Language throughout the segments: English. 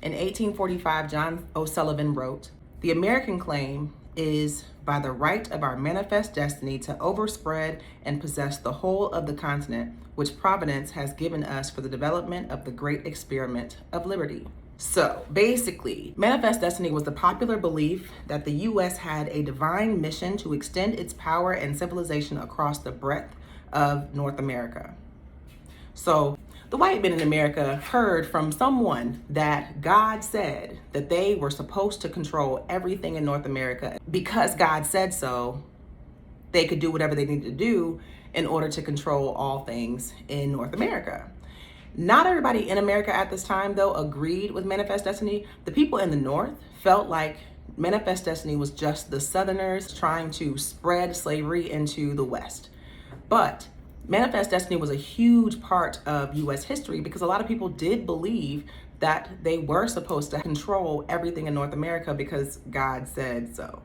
In 1845, John O'Sullivan wrote, "The American claim is by the right of our manifest destiny to overspread and possess the whole of the continent which Providence has given us for the development of the great experiment of liberty." So basically, manifest destiny was the popular belief that the U.S. had a divine mission to extend its power and civilization across the breadth of North America. So the white men in America heard from someone that God said that they were supposed to control everything in North America. Because God said so, they could do whatever they needed to do in order to control all things in North America. Not everybody in America at this time, though, agreed with manifest destiny. The people in the North felt like manifest destiny was just the Southerners trying to spread slavery into the West. But manifest destiny was a huge part of U.S. history because a lot of people did believe that they were supposed to control everything in North America because God said so.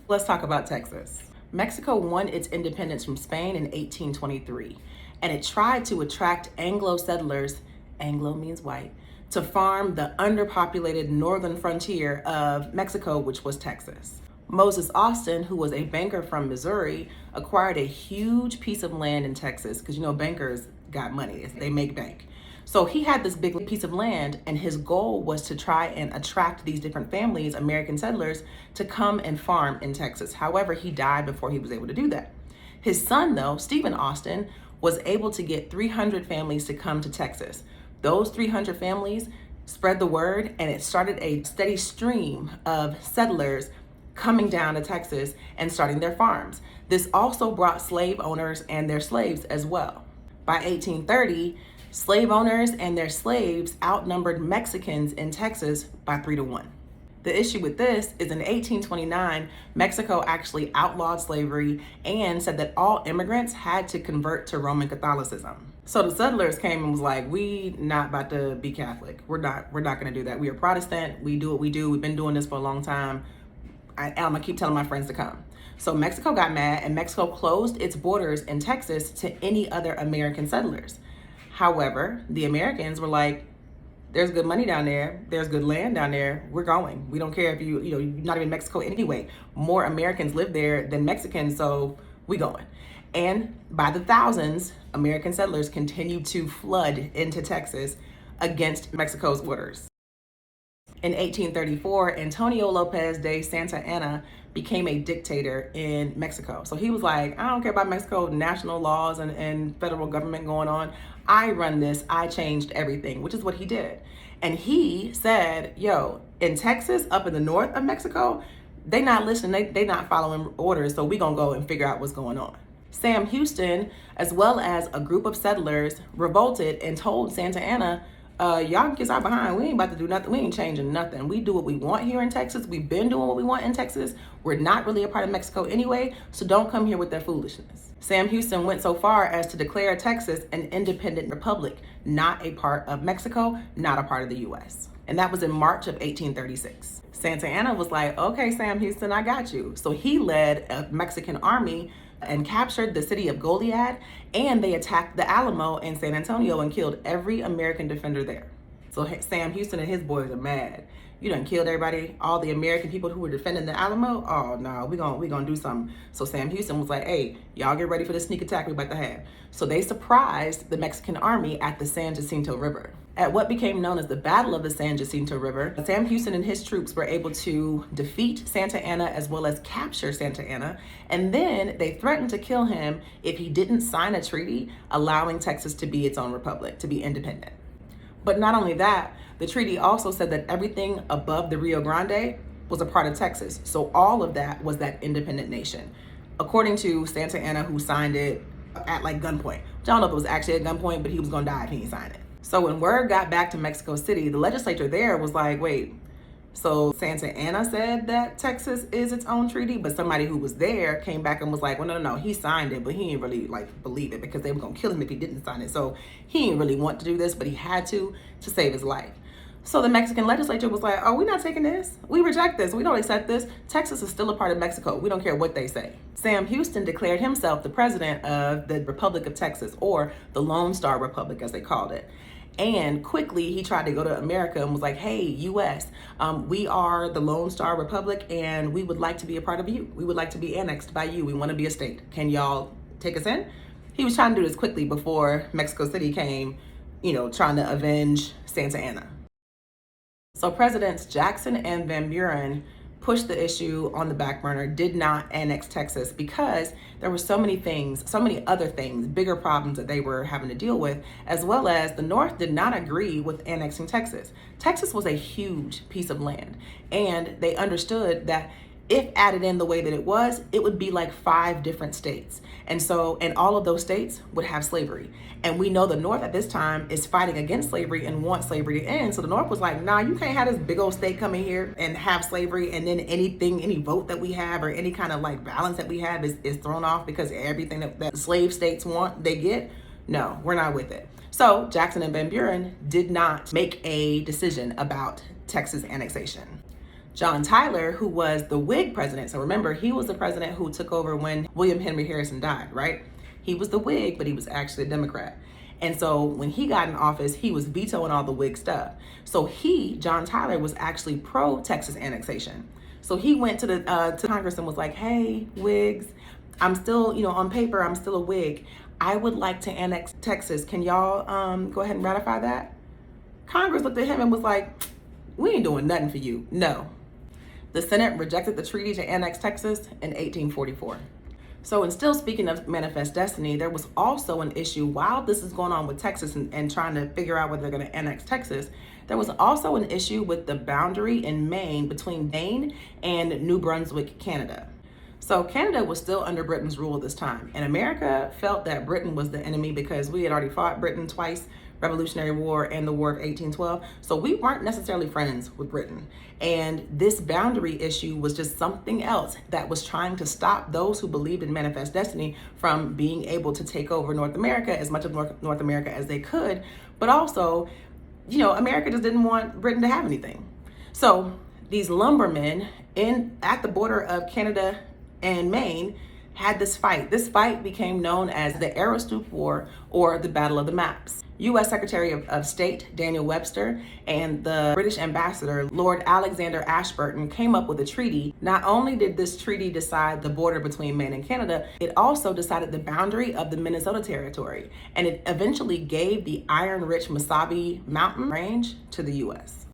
Let's talk about Texas. Mexico won its independence from Spain in 1823, and it tried to attract Anglo settlers, Anglo means white, to farm the underpopulated northern frontier of Mexico, which was Texas. Moses Austin, who was a banker from Missouri, acquired a huge piece of land in Texas because, bankers got money, they make bank. So he had this big piece of land, and his goal was to try and attract these different families, American settlers, to come and farm in Texas. However, he died before he was able to do that. His son, though, Stephen Austin, was able to get 300 families to come to Texas. Those 300 families spread the word, and it started a steady stream of settlers coming down to Texas and starting their farms. This also brought slave owners and their slaves as well. By 1830, slave owners and their slaves outnumbered Mexicans in Texas by 3-1. The issue with this is in 1829, Mexico actually outlawed slavery and said that all immigrants had to convert to Roman Catholicism. So the settlers came and was like, we not about to be Catholic. We're not gonna do that. We are Protestant, we do what we do. We've been doing this for a long time. I'm gonna keep telling my friends to come. So Mexico got mad and Mexico closed its borders in Texas to any other American settlers. However, the Americans were like, there's good money down there. There's good land down there. We're going. We don't care if you're not even in Mexico anyway. More Americans live there than Mexicans, so we going. And by the thousands, American settlers continued to flood into Texas against Mexico's orders. In 1834, Antonio Lopez de Santa Anna became a dictator in Mexico. So he was like, I don't care about Mexico, national laws and federal government going on. I run this, I changed everything, which is what he did. And he said, yo, in Texas, up in the north of Mexico, they not listening, they not following orders, so we gonna go and figure out what's going on. Sam Houston, as well as a group of settlers, revolted and told Santa Anna, y'all can kiss our behind. We ain't about to do nothing. We ain't changing nothing. We do what we want here in Texas. We've been doing what we want in Texas. We're not really a part of Mexico anyway, so don't come here with that foolishness. Sam Houston went so far as to declare Texas an independent republic, not a part of Mexico, not a part of the U.S. And that was in March of 1836. Santa Anna was like, okay, Sam Houston, I got you. So he led a Mexican army and captured the city of Goliad, and they attacked the Alamo in San Antonio and killed every American defender there. So Sam Houston and his boys are mad. You done killed everybody, all the American people who were defending the Alamo? Oh no, we gonna do something. So Sam Houston was like, hey, y'all get ready for the sneak attack we about to have. So they surprised the Mexican army at the San Jacinto River. At what became known as the Battle of the San Jacinto River, Sam Houston and his troops were able to defeat Santa Anna as well as capture Santa Anna, and then they threatened to kill him if he didn't sign a treaty allowing Texas to be its own republic, to be independent. But not only that, the treaty also said that everything above the Rio Grande was a part of Texas. So all of that was that independent nation. According to Santa Anna, who signed it at like gunpoint. I don't know if it was actually at gunpoint, but he was gonna die if he didn't sign it. So when word got back to Mexico City, the legislature there was like, wait, so Santa Anna said that Texas is its own treaty, but somebody who was there came back and was like, well, no, he signed it, but he didn't really believe it because they were gonna kill him if he didn't sign it. So he didn't really want to do this, but he had to save his life. So the Mexican legislature was like, oh, we're not taking this. We reject this. We don't accept this. Texas is still a part of Mexico. We don't care what they say. Sam Houston declared himself the president of the Republic of Texas, or the Lone Star Republic as they called it. And quickly, he tried to go to America and was like, hey, US, we are the Lone Star Republic, and we would like to be a part of you. We would like to be annexed by you. We want to be a state. Can y'all take us in? He was trying to do this quickly before Mexico City came, trying to avenge Santa Anna. So Presidents Jackson and Van Buren pushed the issue on the back burner, did not annex Texas because there were so many things, so many other things, bigger problems that they were having to deal with, as well as the North did not agree with annexing Texas. Texas was a huge piece of land, and they understood that if added in the way that it was, it would be like 5 different states. And all of those states would have slavery. And we know the North at this time is fighting against slavery and wants slavery to end. So the North was like, nah, you can't have this big old state come in here and have slavery, and then any vote that we have or any kind of like balance that we have is thrown off because everything that slave states want, they get. No, we're not with it. So Jackson and Van Buren did not make a decision about Texas annexation. John Tyler, who was the Whig president, so remember, he was the president who took over when William Henry Harrison died, right? He was the Whig, but he was actually a Democrat. And so when he got in office, he was vetoing all the Whig stuff. So John Tyler, was actually pro-Texas annexation. So he went to Congress and was like, hey, Whigs, I'm still, on paper, I'm still a Whig. I would like to annex Texas. Can y'all go ahead and ratify that? Congress looked at him and was like, we ain't doing nothing for you. No. The Senate rejected the treaty to annex Texas in 1844. So, and still speaking of manifest destiny, there was also an issue while this is going on with Texas and trying to figure out whether they're going to annex Texas. There was also an issue with the boundary in Maine between Maine and New Brunswick, Canada. So Canada was still under Britain's rule at this time, and America felt that Britain was the enemy because we had already fought Britain twice, Revolutionary War and the War of 1812. So we weren't necessarily friends with Britain. And this boundary issue was just something else that was trying to stop those who believed in manifest destiny from being able to take over North America, as much of North America as they could. But also, America just didn't want Britain to have anything. So these lumbermen at the border of Canada and Maine had this fight. This fight became known as the Aroostook War, or the Battle of the Maps. U.S. Secretary of State Daniel Webster and the British ambassador Lord Alexander Ashburton came up with a treaty. Not only did this treaty decide the border between Maine and Canada, it also decided the boundary of the Minnesota Territory, and it eventually gave the iron-rich Mesabi Mountain Range to the U.S.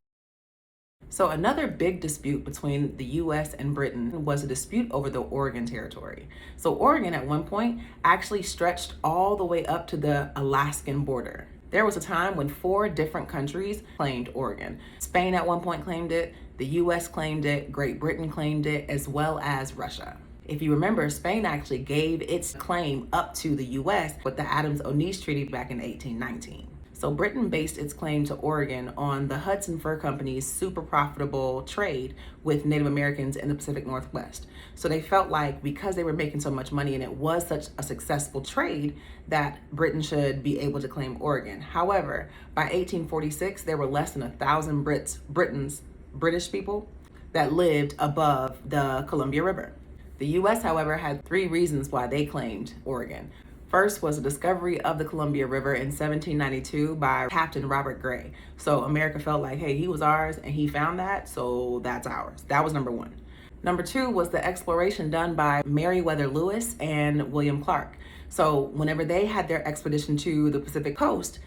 So another big dispute between the US and Britain was a dispute over the Oregon Territory. So Oregon at one point actually stretched all the way up to the Alaskan border. There was a time when 4 different countries claimed Oregon. Spain at one point claimed it, the US claimed it, Great Britain claimed it, as well as Russia. If you remember, Spain actually gave its claim up to the US with the Adams-Onis Treaty back in 1819. So Britain based its claim to Oregon on the Hudson Fur Company's super profitable trade with Native Americans in the Pacific Northwest. So they felt like because they were making so much money and it was such a successful trade that Britain should be able to claim Oregon. However, by 1846, there were less than 1,000 British people that lived above the Columbia River. The US, however, had 3 reasons why they claimed Oregon. First was the discovery of the Columbia River in 1792 by Captain Robert Gray. So America felt like, hey, he was ours and he found that, so that's ours. That was number 1. Number 2 was the exploration done by Meriwether Lewis and William Clark. So whenever they had their expedition to the Pacific coast,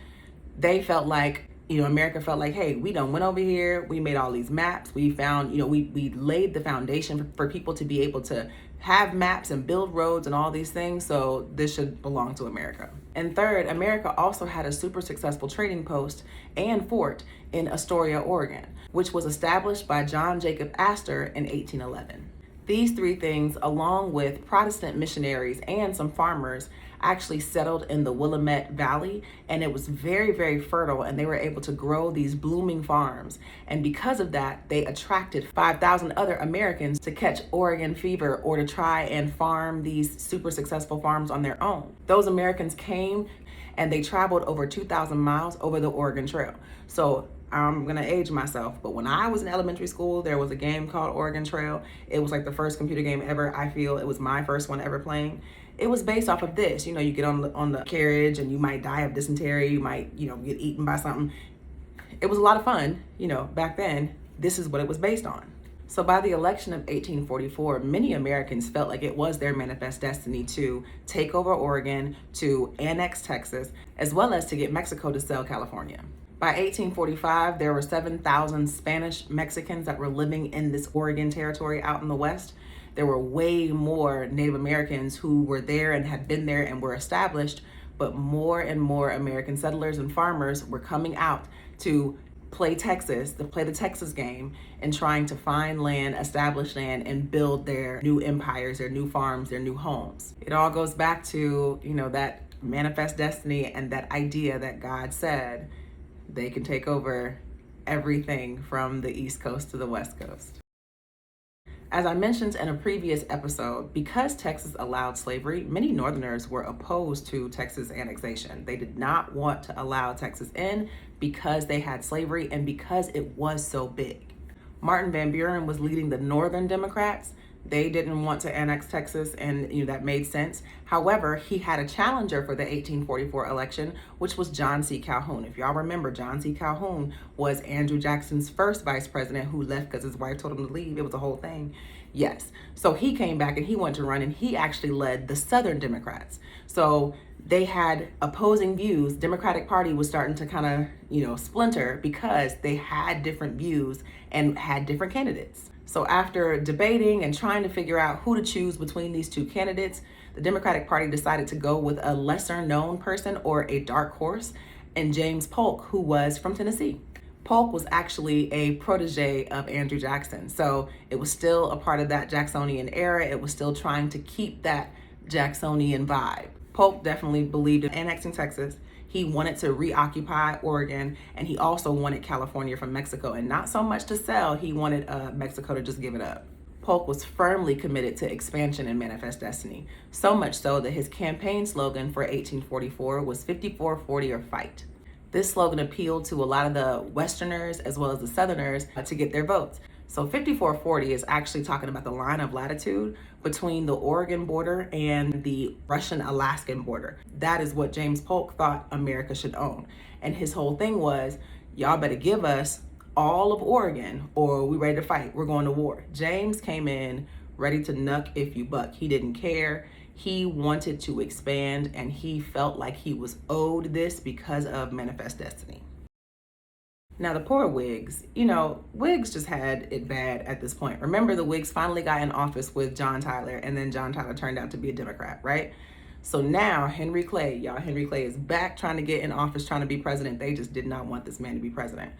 they felt like, America felt like, hey, we done went over here, we made all these maps, we found, we laid the foundation for people to be able to have maps and build roads and all these things, so this should belong to America. And third, America also had a super successful trading post and fort in Astoria, Oregon, which was established by John Jacob Astor in 1811. These 3 things, along with Protestant missionaries and some farmers, actually settled in the Willamette Valley, and it was very, very fertile, and they were able to grow these blooming farms. And because of that, they attracted 5,000 other Americans to catch Oregon fever or to try and farm these super successful farms on their own. Those Americans came and they traveled over 2,000 miles over the Oregon Trail. So I'm gonna age myself, but when I was in elementary school, there was a game called Oregon Trail. It was like the first computer game ever, I feel. It was my first one ever playing. it was based off of this. You get on the carriage and you might die of dysentery, you might, get eaten by something. It was a lot of fun, back then. This is what it was based on. So by the election of 1844, many Americans felt like it was their manifest destiny to take over Oregon, to annex Texas, as well as to get Mexico to sell California. By 1845, there were 7,000 Spanish Mexicans that were living in this Oregon territory out in the West. There were way more Native Americans who were there and had been there and were established, but more and more American settlers and farmers were coming out to play the Texas game, and trying to find land, establish land, and build their new empires, their new farms, their new homes. It all goes back to, that manifest destiny and that idea that God said they can take over everything from the East Coast to the West Coast. As I mentioned in a previous episode, because Texas allowed slavery, many Northerners were opposed to Texas annexation. They did not want to allow Texas in because they had slavery and because it was so big. Martin Van Buren was leading the Northern Democrats. They didn't want to annex Texas, and that made sense. However, he had a challenger for the 1844 election, which was John C. Calhoun. If y'all remember, John C. Calhoun was Andrew Jackson's first vice president who left because his wife told him to leave. It was a whole thing. Yes. So he came back and he wanted to run, and he actually led the Southern Democrats. So they had opposing views. Democratic Party was starting to kind of, splinter because they had different views and had different candidates. So after debating and trying to figure out who to choose between these two candidates, the Democratic Party decided to go with a lesser known person, or a dark horse, and James Polk, who was from Tennessee. Polk was actually a protege of Andrew Jackson. So it was still a part of that Jacksonian era. It was still trying to keep that Jacksonian vibe. Polk definitely believed in annexing Texas. He wanted to reoccupy Oregon, and he also wanted California from Mexico, and not so much to sell. He wanted Mexico to just give it up. Polk was firmly committed to expansion and manifest destiny, so much so that his campaign slogan for 1844 was 54-40 or fight. This slogan appealed to a lot of the Westerners as well as the Southerners to get their votes. So 54-40 is actually talking about the line of latitude between the Oregon border and the Russian-Alaskan border. That is what James Polk thought America should own. And his whole thing was, y'all better give us all of Oregon or we ready to fight. We're going to war. James came in ready to nuck if you buck. He didn't care. He wanted to expand, and he felt like he was owed this because of manifest destiny. Now, the poor Whigs, Whigs just had it bad at this point. Remember, the Whigs finally got in office with John Tyler, and then John Tyler turned out to be a Democrat, right? So now Henry Clay is back trying to get in office, trying to be president. They just did not want this man to be president.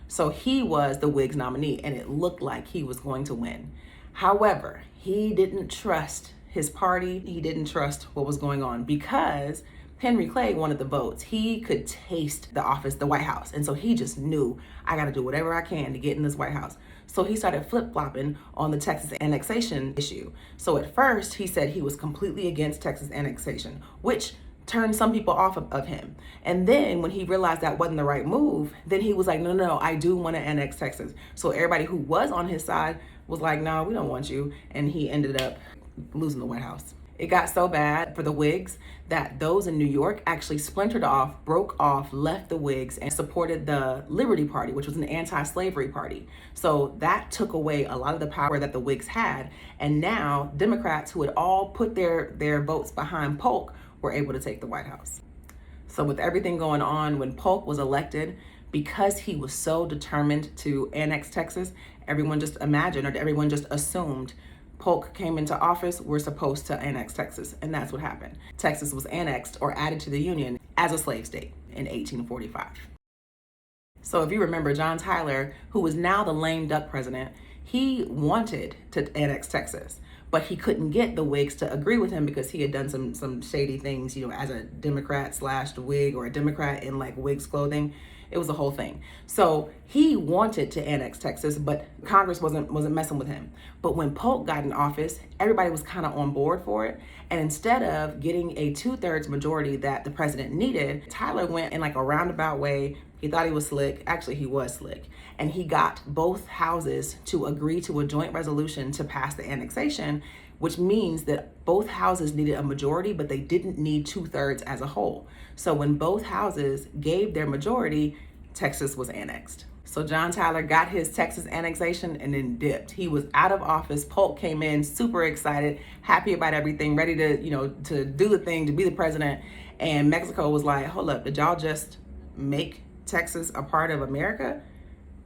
So he was the Whigs nominee, and it looked like he was going to win. However, he didn't trust his party. He didn't trust what was going on because Henry Clay wanted the votes. He could taste the office, the White House. And so he just knew, I got to do whatever I can to get in this White House. So he started flip-flopping on the Texas annexation issue. So at first he said he was completely against Texas annexation, which turned some people off of him. And then when he realized that wasn't the right move, then he was like, no, I do want to annex Texas. So everybody who was on his side was like, no, we don't want you. And he ended up losing the White House. It got so bad for the Whigs that those in New York actually splintered off, broke off, left the Whigs, and supported the Liberty Party, which was an anti-slavery party. So that took away a lot of the power that the Whigs had. And now Democrats who had all put their votes behind Polk were able to take the White House. So with everything going on, when Polk was elected, because he was so determined to annex Texas, everyone just imagined, or everyone just assumed, Polk came into office, we're supposed to annex Texas. And that's what happened. Texas was annexed or added to the Union as a slave state in 1845. So if you remember, John Tyler, who was now the lame duck president, he wanted to annex Texas, but he couldn't get the Whigs to agree with him because he had done some shady things, as a Democrat / Whig, or a Democrat in like Whigs clothing. It was a whole thing. So he wanted to annex Texas, but Congress wasn't messing with him. But when Polk got in office, everybody was kind of on board for it. And instead of getting a 2/3 majority that the president needed, Tyler went in like a roundabout way. He thought he was slick. Actually, he was slick. And he got both houses to agree to a joint resolution to pass the annexation, which means that both houses needed a majority, but they didn't need 2/3 as a whole. So when both houses gave their majority, Texas was annexed. So John Tyler got his Texas annexation and then dipped. He was out of office. Polk came in super excited, happy about everything, ready to, to do the thing, to be the president. And Mexico was like, hold up, did y'all just make Texas a part of America?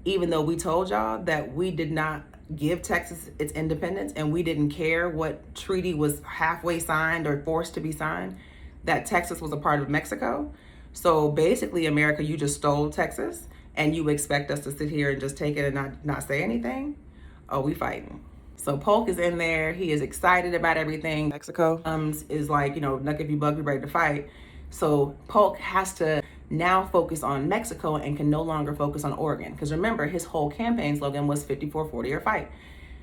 Even though we told y'all that we did not give Texas its independence and we didn't care what treaty was halfway signed or forced to be signed, that Texas was a part of Mexico. So basically, America, you just stole Texas and you expect us to sit here and just take it and not say anything? Oh, we fighting. So Polk is in there. He is excited about everything. Mexico is like, knuck if you bug, we ready to fight. So Polk has to now focus on Mexico and can no longer focus on Oregon. Because remember, his whole campaign slogan was 54-40 or fight.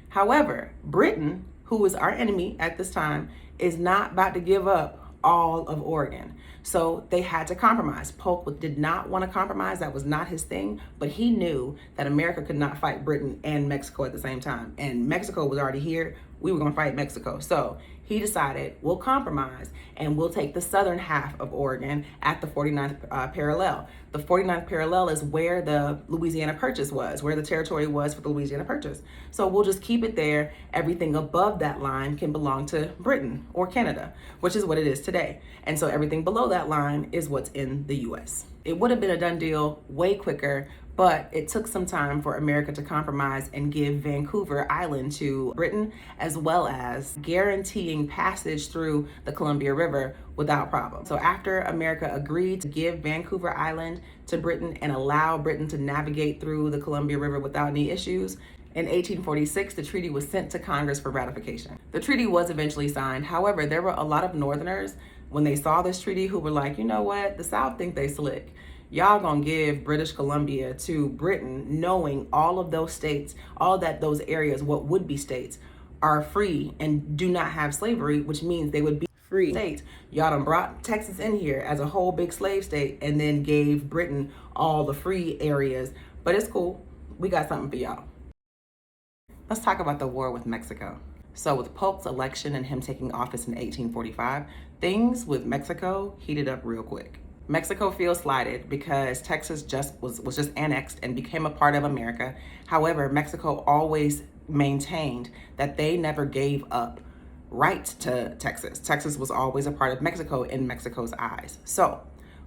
However, Britain, who is our enemy at this time, is not about to give up all of Oregon. So they had to compromise. Polk did not want to compromise. That was not his thing. But he knew that America could not fight Britain and Mexico at the same time. And Mexico was already here. We were going to fight Mexico. So he decided, we'll compromise and we'll take the southern half of Oregon at the 49th parallel. The 49th parallel is where the Louisiana Purchase was, where the territory was for the Louisiana Purchase. So we'll just keep it there. Everything above that line can belong to Britain or Canada, which is what it is today. And so everything below that line is what's in the US. It would have been a done deal way quicker, but it took some time for America to compromise and give Vancouver Island to Britain, as well as guaranteeing passage through the Columbia River without problem. So after America agreed to give Vancouver Island to Britain and allow Britain to navigate through the Columbia River without any issues, in 1846, the treaty was sent to Congress for ratification. The treaty was eventually signed. However, there were a lot of Northerners, when they saw this treaty, who were like, you know what, the South think they slick. Y'all gonna give British Columbia to Britain, knowing all of those states, those areas, what would be states, are free and do not have slavery, which means they would be free states. Y'all done brought Texas in here as a whole big slave state and then gave Britain all the free areas. But it's cool. We got something for y'all. Let's talk about the war with Mexico. So with Polk's election and him taking office in 1845, things with Mexico heated up real quick. Mexico feels slighted because Texas was just annexed and became a part of America. However, Mexico always maintained that they never gave up rights to Texas. Texas was always a part of Mexico in Mexico's eyes. So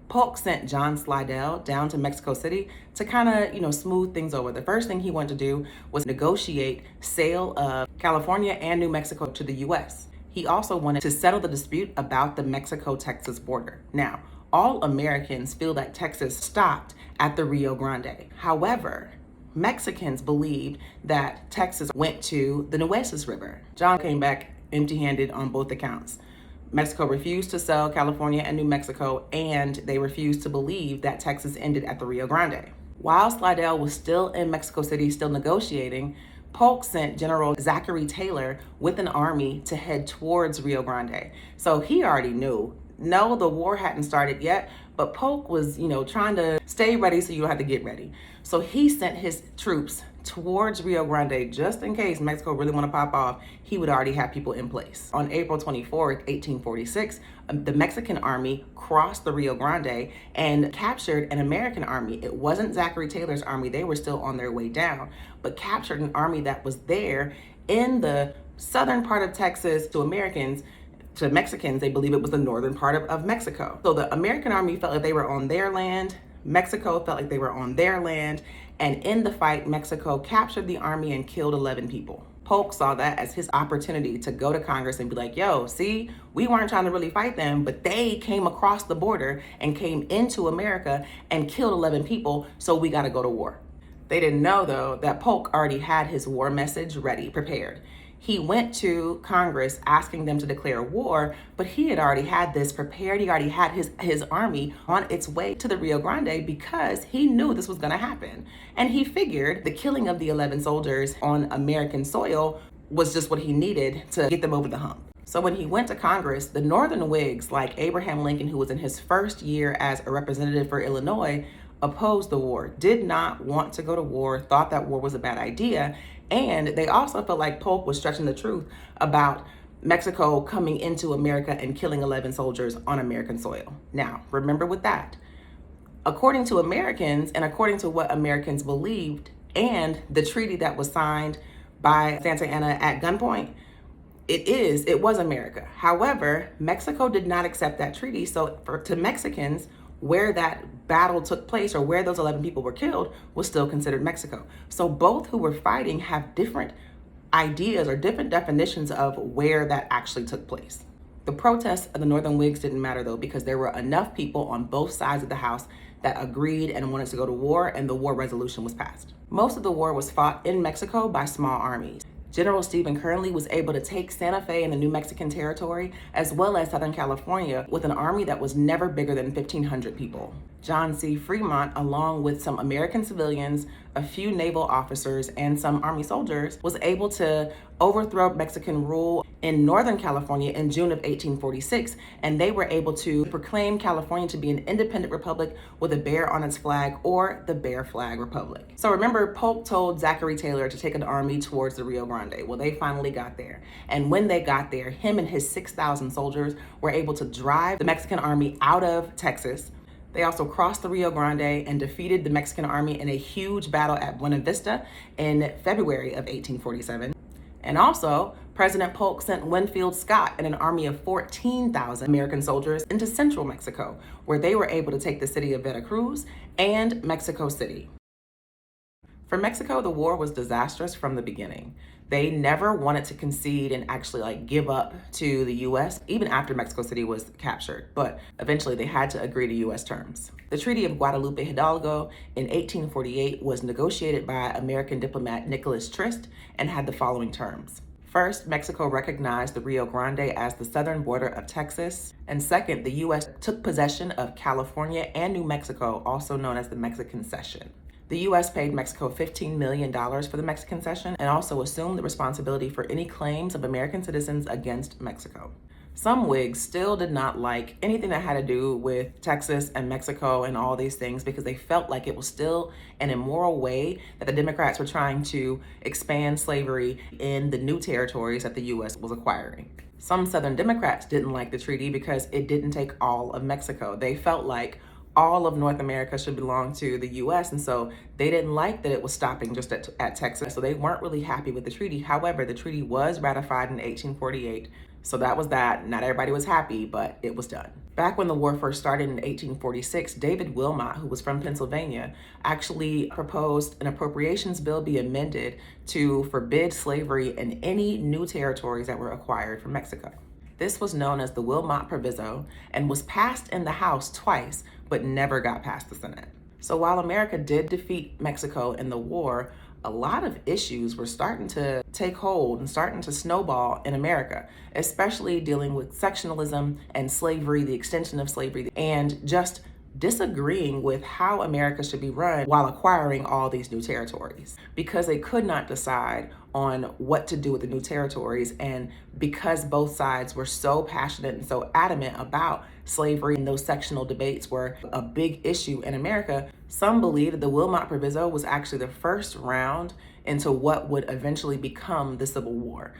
Polk sent John Slidell down to Mexico City to kind of, smooth things over. The first thing he wanted to do was negotiate sale of California and New Mexico to the US. He also wanted to settle the dispute about the Mexico-Texas border. Now, all Americans feel that Texas stopped at the Rio Grande. However, Mexicans believed that Texas went to the Nueces River. John came back empty-handed on both accounts. Mexico refused to sell California and New Mexico, and they refused to believe that Texas ended at the Rio Grande. While Slidell was still in Mexico City, still negotiating, Polk sent General Zachary Taylor with an army to head towards Rio Grande. So he already knew. No, the war hadn't started yet, but Polk was, trying to stay ready so you don't have to get ready. So he sent his troops towards Rio Grande just in case Mexico really want to pop off. He would already have people in place. On April 24th, 1846, the Mexican army crossed the Rio Grande and captured an American army. It wasn't Zachary Taylor's army. They were still on their way down, but captured an army that was there in the southern part of Texas. To Mexicans, they believe it was the northern part of Mexico. So the American army felt like they were on their land. Mexico felt like they were on their land. And in the fight, Mexico captured the army and killed 11 people. Polk saw that as his opportunity to go to Congress and be like, yo, see, we weren't trying to really fight them, but they came across the border and came into America and killed 11 people, so we gotta go to war. They didn't know, though, that Polk already had his war message ready, prepared. He went to Congress asking them to declare war, but he had already had this prepared. He already had his army on its way to the Rio Grande because he knew this was going to happen. And he figured the killing of the 11 soldiers on American soil was just what he needed to get them over the hump. So when he went to Congress, the Northern Whigs, like Abraham Lincoln, who was in his first year as a representative for Illinois, opposed the war, did not want to go to war, thought that war was a bad idea. And they also felt like Polk was stretching the truth about Mexico coming into America and killing 11 soldiers on American soil. Now, remember with that, according to Americans and according to what Americans believed and the treaty that was signed by Santa Anna at gunpoint, it was America. However, Mexico did not accept that treaty. So to Mexicans, where that battle took place or where those 11 people were killed was still considered Mexico. So both who were fighting have different ideas or different definitions of where that actually took place. The protests of the Northern Whigs didn't matter though, because there were enough people on both sides of the House that agreed and wanted to go to war, and the war resolution was passed. Most of the war was fought in Mexico by small armies. General Stephen Kearny was able to take Santa Fe and the New Mexican territory, as well as Southern California, with an army that was never bigger than 1,500 people. John C. Fremont, along with some American civilians, a few naval officers, and some army soldiers, was able to overthrow Mexican rule in Northern California in June of 1846, and they were able to proclaim California to be an independent republic with a bear on its flag, or the Bear Flag Republic. So remember, Polk told Zachary Taylor to take an army towards the Rio Grande. Well, they finally got there. And when they got there, him and his 6,000 soldiers were able to drive the Mexican army out of Texas. They also crossed the Rio Grande and defeated the Mexican army in a huge battle at Buena Vista in February of 1847. And also, President Polk sent Winfield Scott and an army of 14,000 American soldiers into central Mexico, where they were able to take the city of Veracruz and Mexico City. For Mexico, the war was disastrous from the beginning. They never wanted to concede and actually give up to the US, even after Mexico City was captured, but eventually they had to agree to US terms. The Treaty of Guadalupe Hidalgo in 1848 was negotiated by American diplomat Nicholas Trist and had the following terms. First, Mexico recognized the Rio Grande as the southern border of Texas. And second, the US took possession of California and New Mexico, also known as the Mexican Cession. The U.S. paid Mexico $15 million for the Mexican Cession and also assumed the responsibility for any claims of American citizens against Mexico. Some Whigs still did not like anything that had to do with Texas and Mexico and all these things, because they felt like it was still an immoral way that the Democrats were trying to expand slavery in the new territories that the U.S. was acquiring. Some Southern Democrats didn't like the treaty because it didn't take all of Mexico. They felt like all of North America should belong to the US, and so they didn't like that it was stopping just at Texas, so they weren't really happy with the treaty. However, the treaty was ratified in 1848, so that was that. Not everybody was happy, but it was done. Back when the war first started in 1846, David Wilmot, who was from Pennsylvania, actually proposed an appropriations bill be amended to forbid slavery in any new territories that were acquired from Mexico. This was known as the Wilmot Proviso and was passed in the House twice, but never got past the Senate. So while America did defeat Mexico in the war, a lot of issues were starting to take hold and starting to snowball in America, especially dealing with sectionalism and slavery, the extension of slavery, and just disagreeing with how America should be run while acquiring all these new territories, because they could not decide on what to do with the new territories. And because both sides were so passionate and so adamant about slavery, and those sectional debates were a big issue in America, some believe that the Wilmot Proviso was actually the first round into what would eventually become the Civil War.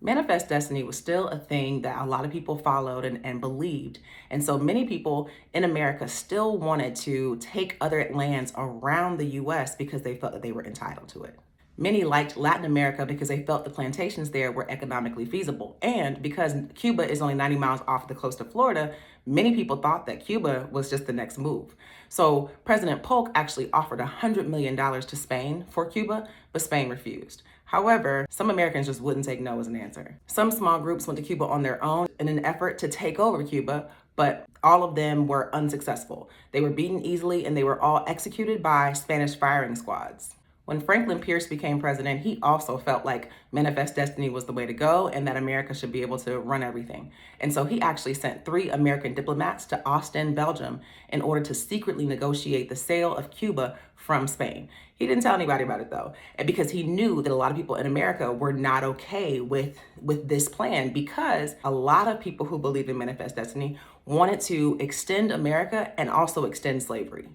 Manifest destiny was still a thing that a lot of people followed and believed. And so many people in America still wanted to take other lands around the US because they felt that they were entitled to it. Many liked Latin America because they felt the plantations there were economically feasible. And because Cuba is only 90 miles off the coast of Florida, many people thought that Cuba was just the next move. So President Polk actually offered $100 million to Spain for Cuba, but Spain refused. However, some Americans just wouldn't take no as an answer. Some small groups went to Cuba on their own in an effort to take over Cuba, but all of them were unsuccessful. They were beaten easily, and they were all executed by Spanish firing squads. When Franklin Pierce became president, he also felt like manifest destiny was the way to go and that America should be able to run everything. And so he actually sent 3 American diplomats to Ostend, Belgium, in order to secretly negotiate the sale of Cuba from Spain. He didn't tell anybody about it though, and because he knew that a lot of people in America were not okay with this plan, because a lot of people who believe in manifest destiny wanted to extend America and also extend slavery.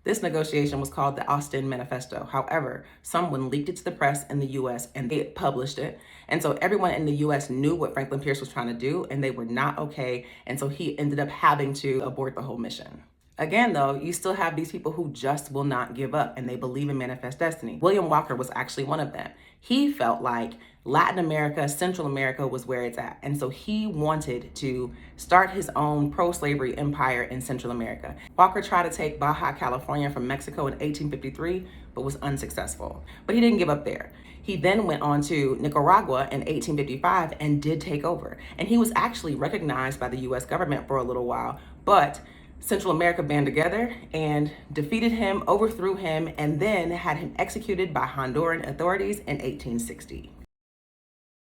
This negotiation was called the Austin Manifesto. However, someone leaked it to the press in the US and they published it. And so everyone in the US knew what Franklin Pierce was trying to do, and they were not okay. And so he ended up having to abort the whole mission. Again, though, you still have these people who just will not give up and they believe in manifest destiny. William Walker was actually one of them. He felt like Latin America, Central America was where it's at. And so he wanted to start his own pro-slavery empire in Central America. Walker tried to take Baja California from Mexico in 1853, but was unsuccessful. But he didn't give up there. He then went on to Nicaragua in 1855 and did take over. And he was actually recognized by the US government for a little while, but Central America band together and defeated him, overthrew him, and then had him executed by Honduran authorities in 1860.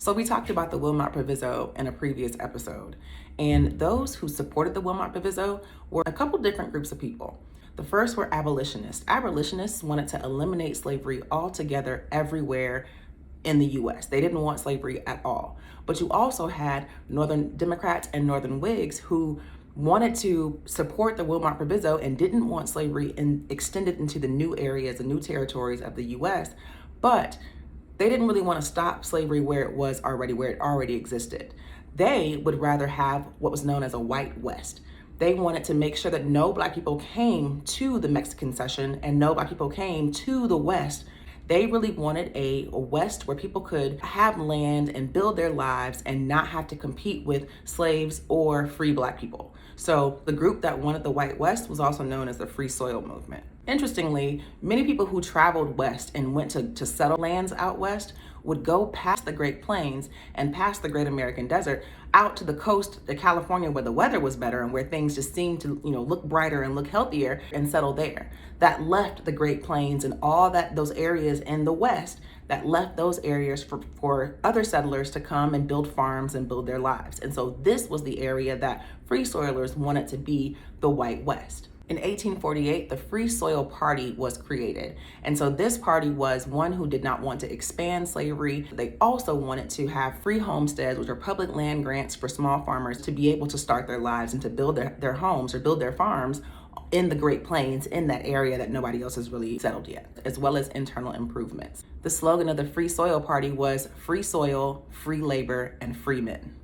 So we talked about the Wilmot Proviso in a previous episode, and those who supported the Wilmot Proviso were a couple different groups of people. The first were abolitionists. Abolitionists wanted to eliminate slavery altogether everywhere in the US. They didn't want slavery at all. But you also had Northern Democrats and Northern Whigs who wanted to support the Wilmot Proviso and didn't want slavery extended into the new areas, the new territories of the US, but they didn't really want to stop slavery where it already existed. They would rather have what was known as a white West. They wanted to make sure that no Black people came to the Mexican cession and no Black people came to the West. They really wanted a West where people could have land and build their lives and not have to compete with slaves or free Black people. So the group that wanted the White West was also known as the Free Soil Movement. Interestingly, many people who traveled west and went to settle lands out west would go past the Great Plains and past the Great American Desert out to the coast of California where the weather was better and where things just seemed to, look brighter and look healthier and settle there. That left the Great Plains and all those areas in the West, that left those areas for other settlers to come and build farms and build their lives. And so this was the area that Free Soilers wanted to be the White West. In 1848, the Free Soil Party was created. And so this party was one who did not want to expand slavery. They also wanted to have free homesteads, which are public land grants for small farmers to be able to start their lives and to build their homes or build their farms in the Great Plains, in that area that nobody else has really settled yet, as well as internal improvements. The slogan of the Free Soil Party was free soil, free labor, and free men.